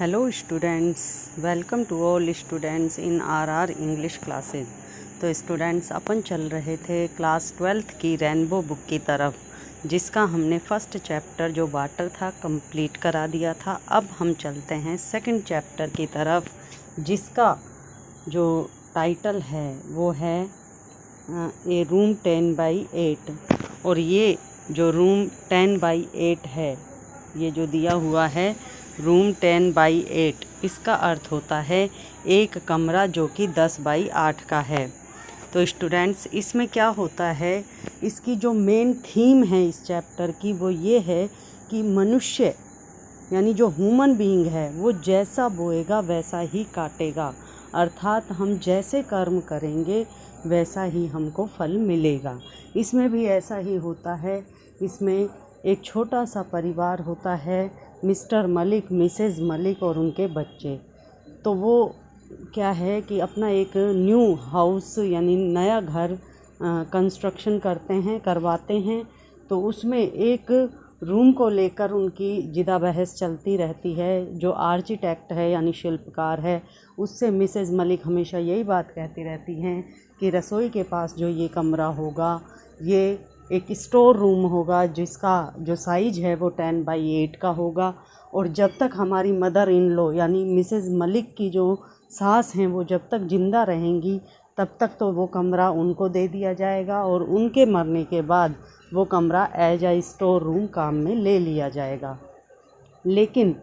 Hello students, welcome to all students in our English classes. तो students, अपन चल रहे थे क्लास 12th की रेनबो बुक की तरफ, जिसका हमने फर्स्ट चैप्टर जो वाटर था कंप्लीट करा दिया था। अब हम चलते हैं सेकंड चैप्टर की तरफ, जिसका जो टाइटल है वो है ए रूम 10/8। और ये जो रूम 10/8 है, ये जो दिया हुआ है रूम 10/8, इसका अर्थ होता है एक कमरा जो कि 10/8 का है। तो स्टूडेंट्स, इसमें क्या होता है, इसकी जो मेन थीम है इस चैप्टर की वो ये है कि मनुष्य यानी जो ह्यूमन बीइंग है वो जैसा बोएगा वैसा ही काटेगा। अर्थात हम जैसे कर्म करेंगे वैसा ही हमको फल मिलेगा। इसमें भी ऐसा ही होता है। इसमें एक छोटा सा परिवार होता है, मिस्टर मलिक, मिसेज़ मलिक और उनके बच्चे। तो वो क्या है कि अपना एक न्यू हाउस यानी नया घर कंस्ट्रक्शन करवाते हैं। तो उसमें एक रूम को लेकर उनकी जिदा बहस चलती रहती है। जो आर्किटेक्ट है यानी शिल्पकार है, उससे मिसेज़ मलिक हमेशा यही बात कहती रहती हैं कि रसोई के पास जो ये कमरा होगा ये एक स्टोर रूम होगा, जिसका जो साइज़ है वो 10/8 का होगा। और जब तक हमारी मदर इन लॉ यानी मिसेज़ मलिक की जो सास हैं वो जब तक ज़िंदा रहेंगी तब तक तो वो कमरा उनको दे दिया जाएगा, और उनके मरने के बाद वो कमरा एज आ स्टोर रूम काम में ले लिया जाएगा। लेकिन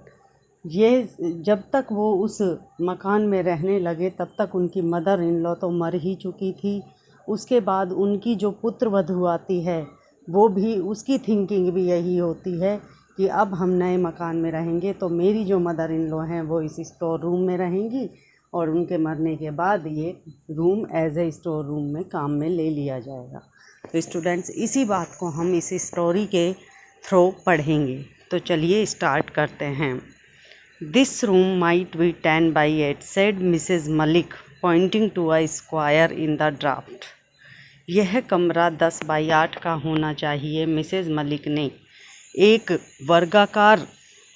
ये जब तक वो उस मकान में रहने लगे तब तक उनकी मदर इन लॉ तो मर ही चुकी थी। उसके बाद उनकी जो पुत्र वधू आती है वो भी, उसकी थिंकिंग भी यही होती है कि अब हम नए मकान में रहेंगे तो मेरी जो मदर इन लॉ हैं वो इस स्टोर रूम में रहेंगी, और उनके मरने के बाद ये room as a store room में काम में ले लिया जाएगा। तो स्टूडेंट्स, इसी बात को हम इस स्टोरी के थ्रू पढ़ेंगे। तो चलिए स्टार्ट करते हैं। This room might be 10/8, said Mrs Malik pointing to a square in the draft. यह कमरा 10/8 का होना चाहिए, मिसेज़ मलिक ने एक वर्गाकार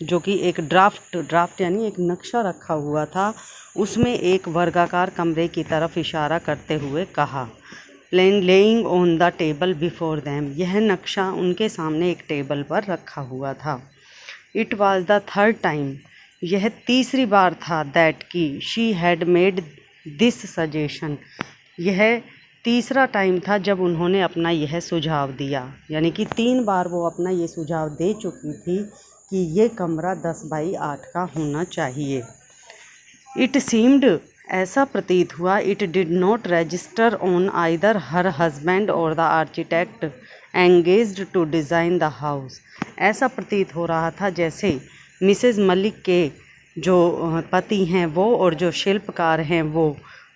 जो कि एक ड्राफ्ट यानी एक नक्शा रखा हुआ था, उसमें एक वर्गाकार कमरे की तरफ इशारा करते हुए कहा। Plan laying on the table before them, यह नक्शा उनके सामने एक टेबल पर रखा हुआ था। It was the third time, यह तीसरी बार था, दैट की she had made this suggestion, यह तीसरा टाइम था जब उन्होंने अपना यह सुझाव दिया। यानी कि 3 बार वो अपना ये सुझाव दे चुकी थी कि ये कमरा 10/8 का होना चाहिए। इट सीम्ड, ऐसा प्रतीत हुआ, it did not register on either her husband or the architect engaged to design the house. ऐसा प्रतीत हो रहा था जैसे मिसेज़ मलिक के जो पति हैं वो और जो शिल्पकार हैं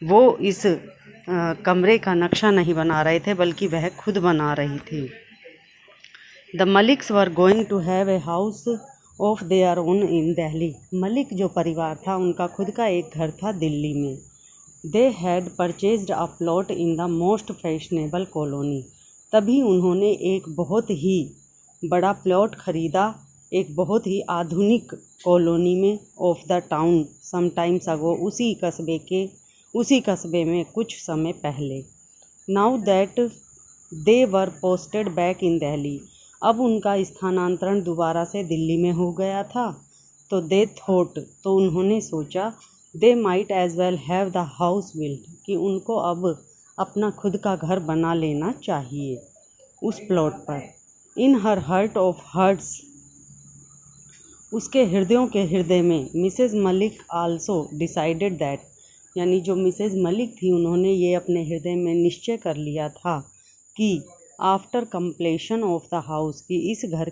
वो इस कमरे का नक्शा नहीं बना रहे थे, बल्कि वह खुद बना रही थी। The Maliks were going to have a house of their own in Delhi. Malik जो परिवार था उनका खुद का एक घर था दिल्ली में। They had purchased a plot in the most fashionable colony, तभी उन्होंने एक बहुत ही बड़ा प्लॉट खरीदा एक बहुत ही आधुनिक कॉलोनी में, ऑफ द टाउन समटाइम्स अगो, उसी कस्बे में कुछ समय पहले। Now that they were posted back in Delhi, अब उनका स्थानांतरण दोबारा से दिल्ली में हो गया था। तो दे थॉट, तो उन्होंने सोचा, they might as well have the house built, कि उनको अब अपना खुद का घर बना लेना चाहिए उस प्लॉट पर। इन हर हार्ट ऑफ हार्ट्स, उसके हृदयों के हृदय में, Mrs Malik also decided that, यानी जो मिसेज़ मलिक थी उन्होंने ये अपने हृदय में निश्चय कर लिया था कि after completion of the house, कि इस घर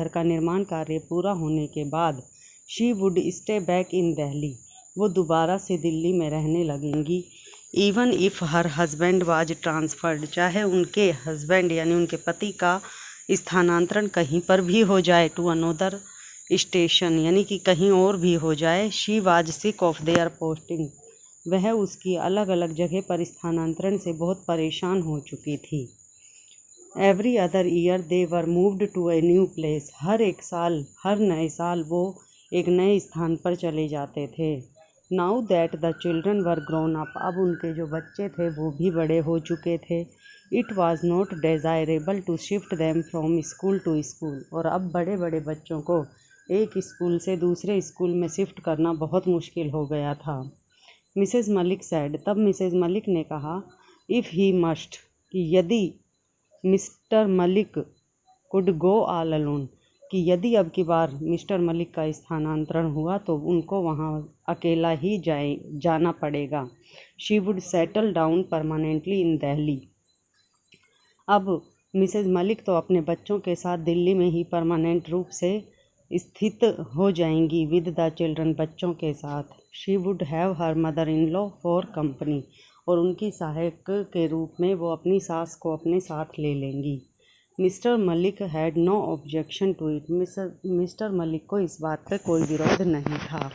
का निर्माण कार्य पूरा होने के बाद, she would stay back in Delhi, वो दोबारा से दिल्ली में रहने लगेंगी। Even if her husband was transferred, चाहे उनके हस्बैंड यानी उनके पति का स्थानांतरण कहीं पर भी हो जाए, टू अनोदर स्टेशन, यानी कि कहीं और भी हो जाए। She was sick of their posting, वह उसकी अलग अलग जगह पर स्थानांतरण से बहुत परेशान हो चुकी थी। Every other year they were moved to a new place, हर एक साल, हर नए साल वो एक नए स्थान पर चले जाते थे। Now that the children were grown up, अब उनके जो बच्चे थे वो भी बड़े हो चुके थे। It was not desirable to shift them from school to school, और अब बड़े बड़े बच्चों को एक स्कूल से दूसरे स्कूल में शिफ्ट करना बहुत मुश्किल हो गया था। मिसेज़ मलिक सैड, तब मिसेज़ मलिक ने कहा, इफ़ ही मस्ट, कि यदि mister Malik could go all alone, कि यदि अब की बार मिस्टर मलिक का स्थानांतरण हुआ तो उनको वहाँ अकेला ही जाना पड़ेगा। She would settle down permanently इन दिल्ली, अब मिसेज़ मलिक तो अपने बच्चों के साथ दिल्ली में ही परमानेंट रूप से स्थित हो जाएंगी विद द चिल्ड्रन, बच्चों के साथ। She would have her mother in law for company, और उनकी सहायक के रूप में वो अपनी सास को अपने साथ ले लेंगी। Mr Malik had no objection to it, Mr Malik को इस बात पर कोई विरोध नहीं था।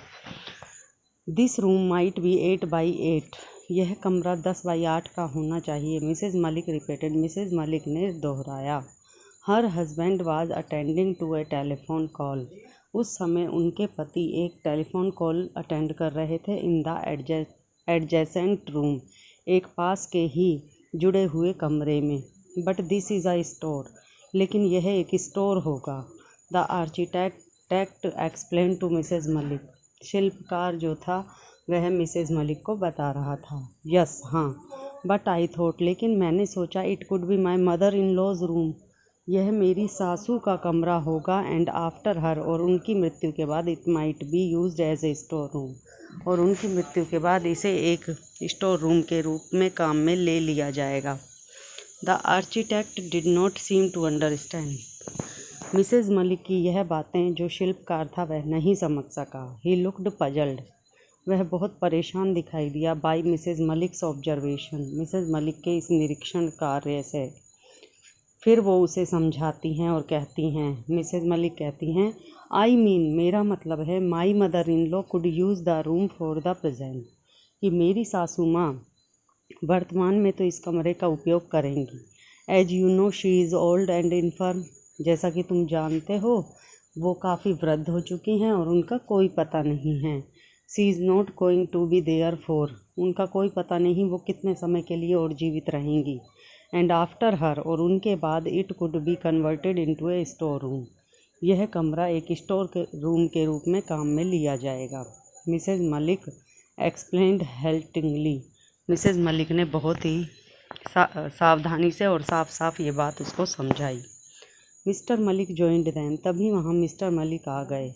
This room might be 8 by 8, यह कमरा 10 by 8 का होना चाहिए। Mrs Malik repeated, Mrs Malik ने दोहराया। Her husband was attending to a telephone call, उस समय उनके पति एक टेलीफोन कॉल अटेंड कर रहे थे। इन द एडजेसेंट रूम, एक पास के ही जुड़े हुए कमरे में। But this is a store, लेकिन यह एक स्टोर होगा। The architect explain to Mrs Malik, शिल्पकार जो था वह मिसेज़ मलिक को बता रहा था। यस, हाँ, बट आई थॉट, लेकिन मैंने सोचा, it could be my mother in law's room, यह मेरी सासू का कमरा होगा। एंड आफ्टर हर, और उनकी मृत्यु के बाद, it might be used as a store room, और उनकी मृत्यु के बाद इसे एक स्टोर रूम के रूप में काम में ले लिया जाएगा। The architect did not seem to understand, Mrs Malik की यह बातें जो शिल्पकार था वह नहीं समझ सका। ही लुक्ड पजल्ड, वह बहुत परेशान दिखाई दिया। By Mrs Malik's observation, Mrs Malik के इस निरीक्षण कार्य से। फिर वो उसे समझाती हैं और कहती हैं, मिसेज़ मलिक कहती हैं, आई मीन, मेरा मतलब है, माई mother in law could use the room for the present, कि मेरी सासू माँ वर्तमान में तो इस कमरे का उपयोग करेंगी। As you know she is old and infirm, जैसा कि तुम जानते हो वो काफ़ी वृद्ध हो चुकी हैं और उनका कोई पता नहीं है। She is not going to be there for, उनका कोई पता नहीं वो कितने समय के लिए और जीवित रहेंगी। एंड आफ्टर हर, और उनके बाद, it could be converted into A store room, यह कमरा एक स्टोर के रूम के रूप में काम में लिया जाएगा। Mrs Malik explained haltingly, Mrs Malik ने बहुत ही सावधानी से और साफ साफ ये बात उसको समझाई। मिस्टर मलिक जॉइंड दैम, तभी वहाँ मिस्टर मलिक आ गए।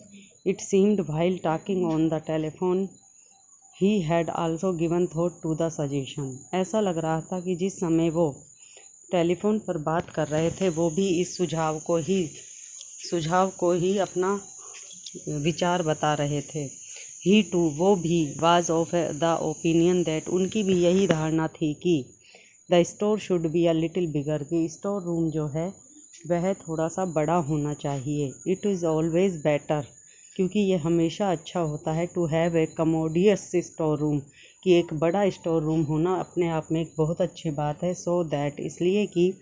It seemed while talking on the telephone he had also given thought to the suggestion, ऐसा लग रहा था कि जिस समय वो टेलीफोन पर बात कर रहे थे वो भी इस सुझाव को ही अपना विचार बता रहे थे। ही टू, वो भी, was of the opinion that, उनकी भी यही धारणा थी कि the store should be a little bigger, कि स्टोर रूम जो है वह थोड़ा सा बड़ा होना चाहिए। इट इज़ ऑलवेज बेटर, क्योंकि ये हमेशा अच्छा होता है, to have a commodious store room, कि एक बड़ा स्टोर रूम होना अपने आप में एक बहुत अच्छी बात है। सो दैट, इसलिए कि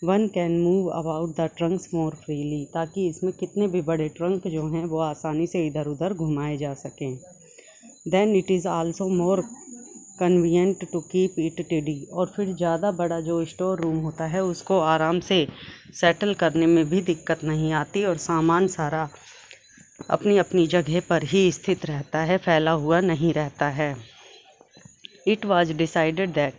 one can move about the Trunks more freely, ताकि इसमें कितने भी बड़े ट्रंक जो हैं वो आसानी से इधर उधर घुमाए जा सकें। Then it is also more convenient to keep it tidy, और फिर ज़्यादा बड़ा जो स्टोर रूम होता है उसको आराम से सेटल करने में भी दिक्कत नहीं आती और सामान सारा अपनी अपनी जगह पर ही स्थित रहता है, फैला हुआ नहीं रहता है। इट वॉज डिसाइडेड दैट,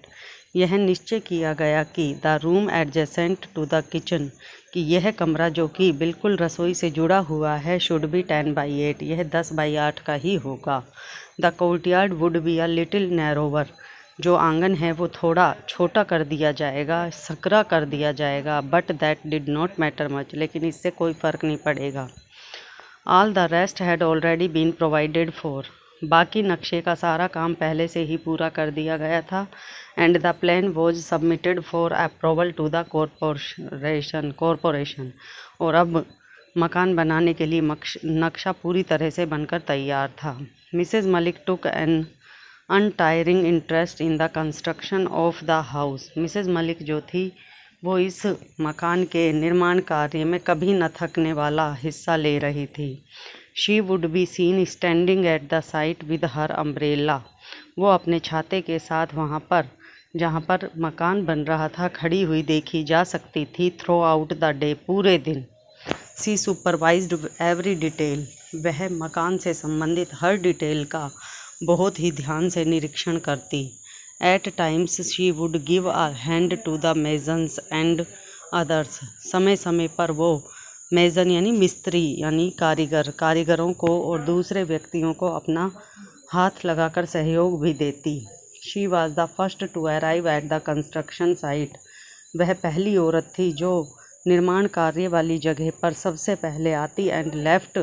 यह निश्चय किया गया कि the room adjacent to the kitchen, कि यह कमरा जो कि बिल्कुल रसोई से जुड़ा हुआ है, शुड बी 10 by 8, यह 10 by 8 का ही होगा। The courtyard would be a little narrower, जो आंगन है वो थोड़ा छोटा कर दिया जाएगा, सकरा कर दिया जाएगा। But that did not matter much, लेकिन इससे कोई फ़र्क नहीं पड़ेगा। All the rest had already been provided for, बाकी नक्शे का सारा काम पहले से ही पूरा कर दिया गया था। And the plan was submitted for approval to the corporation, और अब मकान बनाने के लिए नक्शा पूरी तरह से बनकर तैयार था। Mrs Malik took an untiring interest in the construction of the house, Mrs Malik जो थी वो इस मकान के निर्माण कार्य में कभी न थकने वाला हिस्सा ले रही थी। She would be seen standing at the site with her umbrella. वो अपने छाते के साथ वहाँ पर जहाँ पर मकान बन रहा था खड़ी हुई देखी जा सकती थी थ्रू आउट द डे, पूरे दिन। She supervised every detail. वह मकान से संबंधित हर डिटेल का बहुत ही ध्यान से निरीक्षण करती। At times she would give a hand to the masons and others. समय समय पर वो मेजन यानी मिस्त्री यानी कारीगरों को और दूसरे व्यक्तियों को अपना हाथ लगाकर सहयोग भी देती। She was the first to arrive at the construction site. वह पहली औरत थी जो निर्माण कार्य वाली जगह पर सबसे पहले आती। And left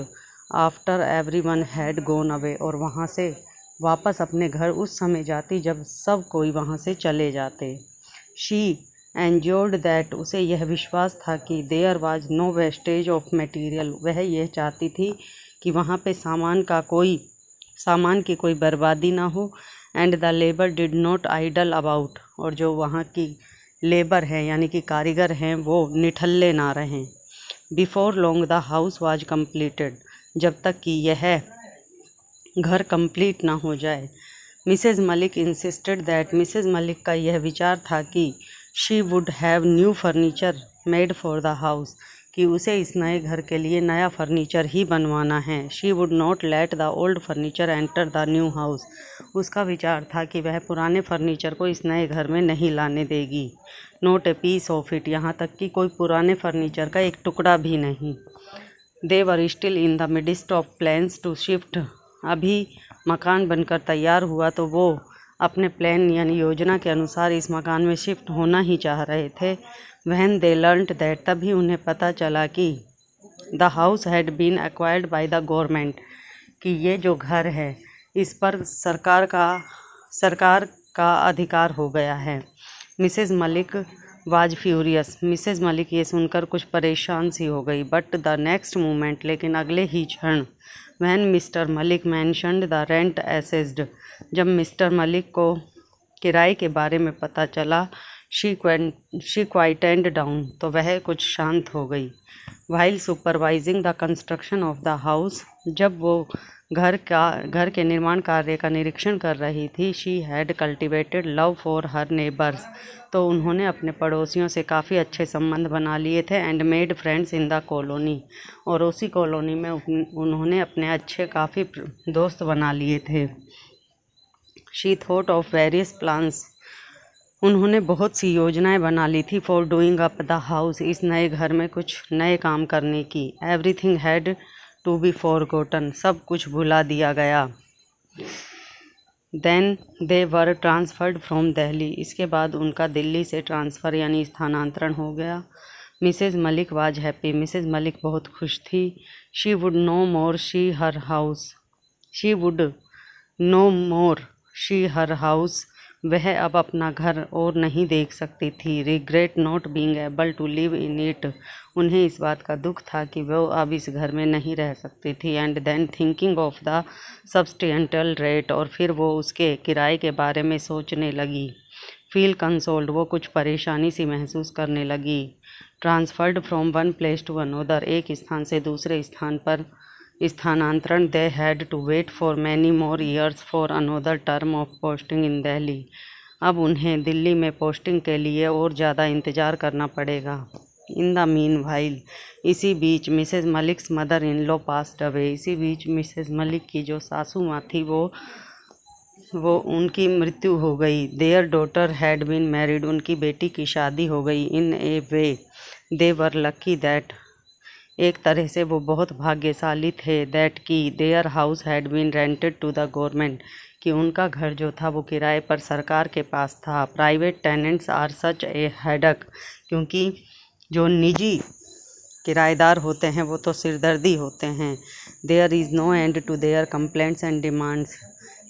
after everyone had gone away. और वहाँ से वापस अपने घर उस समय जाती जब सब कोई वहाँ से चले जाते। She enjoyed that. उसे यह विश्वास था कि there was no wastage of material. वह यह चाहती थी कि वहाँ पे सामान की कोई बर्बादी ना हो। And the labour did not idle about. और जो वहाँ की लेबर है यानी कि कारीगर हैं वो निठल्ले ना रहें। Before long the house was completed. जब तक कि यह घर कंप्लीट ना हो जाए। Mrs Malik insisted that. Mrs Malik का यह विचार था कि she would have new furniture made for the house, कि उसे इस नए घर के लिए नया फर्नीचर ही बनवाना है। She would not let the old furniture enter the new house. उसका विचार था कि वह पुराने फर्नीचर को इस नए घर में नहीं लाने देगी। Not a piece of it. यहाँ तक कि कोई पुराने फर्नीचर का एक टुकड़ा भी नहीं। They were still in the midst of plans to shift. अभी मकान बनकर तैयार हुआ तो वो अपने प्लान यानी योजना के अनुसार इस मकान में शिफ्ट होना ही चाह रहे थे। When they learned that. तभी उन्हें पता चला कि the house had been acquired by the government, कि ये जो घर है इस पर सरकार का अधिकार हो गया है। Mrs Malik was furious. Mrs Malik ये सुनकर कुछ परेशान सी हो गई। But the next moment. लेकिन अगले ही क्षण। When mister Malik mentioned the rent assessed. जब मिस्टर मलिक को किराए के बारे में पता चला, शी क्वाइटेंड डाउन। तो वह कुछ शांत हो गई। While supervising the construction of the house. जब वो घर के निर्माण कार्य का निरीक्षण कर रही थी, she had cultivated love for her neighbours. तो उन्होंने अपने पड़ोसियों से काफ़ी अच्छे संबंध बना लिए थे। And made friends in the colony. और उसी कॉलोनी में उन्होंने अपने अच्छे काफ़ी दोस्त बना लिए थे। She thought of various plans. उन्होंने बहुत सी योजनाएं बना ली थी। For doing up the house. इस नए घर में कुछ नए काम करने की। Everything had to be forgotten. सब कुछ भुला दिया गया। Then they were transferred from Delhi. इसके बाद उनका दिल्ली से ट्रांसफ़र यानी स्थानांतरण हो गया। Mrs Malik was happy. Mrs Malik बहुत खुश थी। She would no more see her house. She would no more see her house. वह अब अपना घर और नहीं देख सकती थी। Regret not being able to live in it. उन्हें इस बात का दुख था कि वह अब इस घर में नहीं रह सकती थी। And than thinking of the substantial rate. और फिर वो उसके किराए के बारे में सोचने लगी। Feel consoled. वो कुछ परेशानी सी महसूस करने लगी। Transferred from one place to another. एक स्थान से दूसरे स्थान पर स्थानांतरण। They had to wait for many more years for another term of posting in Delhi. अब उन्हें दिल्ली में पोस्टिंग के लिए और ज़्यादा इंतज़ार करना पड़ेगा। In the meanwhile. इसी बीच Mrs Malik's mother in law passed away. इसी बीच मिसेज़ मलिक की जो सासू माँ थी वो उनकी मृत्यु हो गई। Their daughter had been married. उनकी बेटी की शादी हो गई। In a way they were lucky that. एक तरह से वो बहुत भाग्यशाली थे। दैट की their house had been rented to the government. कि उनका घर जो था वो किराए पर सरकार के पास था। Private tenants are such a headache. क्योंकि जो निजी किराएदार होते हैं वो तो सिरदर्दी होते हैं। There is no end to their complaints and demands.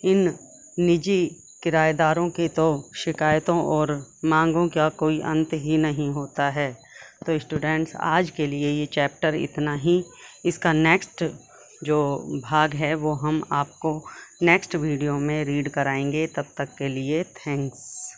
इन निजी किराएदारों की तो शिकायतों और मांगों का कोई अंत ही नहीं होता है। तो स्टूडेंट्स आज के लिए ये चैप्टर इतना ही। इसका नेक्स्ट जो भाग है वो हम आपको नेक्स्ट वीडियो में रीड कराएंगे। तब तक के लिए थैंक्स।